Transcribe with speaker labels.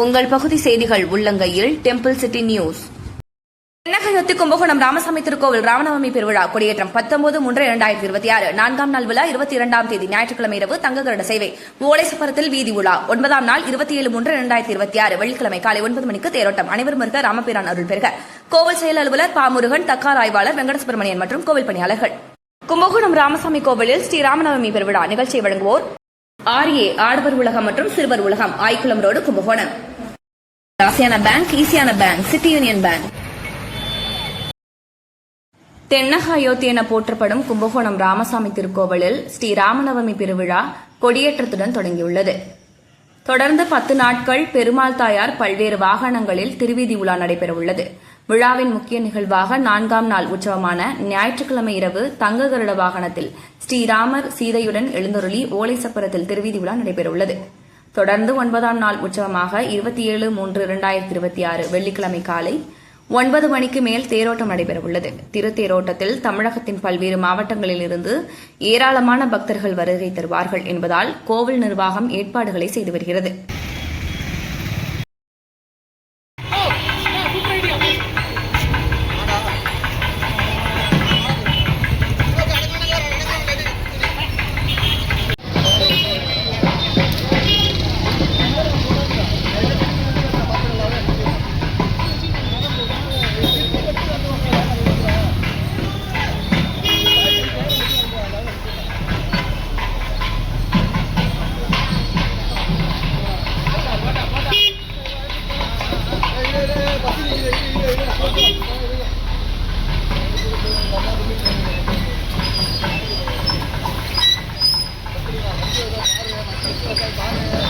Speaker 1: உங்கள் பகுதி செய்திகள் உள்ளங்கையில் டெம்பிள் சிட்டி நியூஸ். தென்னகையொத்தி கும்பகோணம் ராமசாமி திருக்கோவில் ராமநவமி பெருவிழா கொடியேற்றம் 19/3/2026 4ஆம் நாள் விழா 22ஆம் தேதி ஞாயிற்றுக்கிழமை இரவு தங்ககருட சேவை ஓலைசப்பரத்தில் வீதி உலா 9ஆம் நாள் 27/3/2026 வெள்ளிக்கிழமை காலை 9 மணிக்கு தேரோட்டம். அனைவரும் இருக்க ராமபிரான் அருள் பெறுக. கோவில் செயல் அலுவலர் பாமுருகன், தக்கார் ஆய்வாளர் வெங்கட சுப்பிரமணியன் மற்றும் கோவில் பணியாளர்கள். கும்பகோணம் ராமசாமி கோவிலில் ஸ்ரீ ராமநவமி பெருவிழா நிகழ்ச்சியை வழங்குவோர் RA ஆடவர் உலகம் மற்றும் சிறுவர் உலகம், ஆய்க்குளம் ரோடு, கும்பகோணம். ராசியான பேங்க், ஈசியான பேங்க், சிட்டி யூனியன் பேங்க். தென்னக அயோத்தி என போற்றப்படும் கும்பகோணம் ராமசாமி திருக்கோவிலில் ஸ்ரீ ராமநவமி பெருவிழா கொடியேற்றத்துடன் தொடங்கியுள்ளது. தொடர்ந்து 10 நாட்கள் பெருமாள் தாயார் பல்வேறு வாகனங்களில் திருவீதி உலா நடைபெறவுள்ளது. விழாவின் முக்கிய நிகழ்வாக 4ஆம் நாள் உற்சவமான ஞாயிற்றுக்கிழமை இரவு தங்ககருட வாகனத்தில் ஸ்ரீராமர் சீதையுடன் எழுந்தருளி ஓலைசப்பரத்தில் திருவீதி உலா நடைபெறவுள்ளது. தொடர்ந்து 9ஆம் நாள் உற்சவமாக 27/3/2026 வெள்ளிக்கிழமை காலை 9 மணிக்கு மேல் தேரோட்டம் நடைபெறவுள்ளது. திருத்தேரோட்டத்தில் தமிழகத்தின் பல்வேறு மாவட்டங்களில் இருந்து ஏராளமான பக்தர்கள் வருகை தருவார்கள் என்பதால் கோவில் நிர்வாகம் ஏற்பாடுகளை செய்து வருகிறது.
Speaker 2: Bye.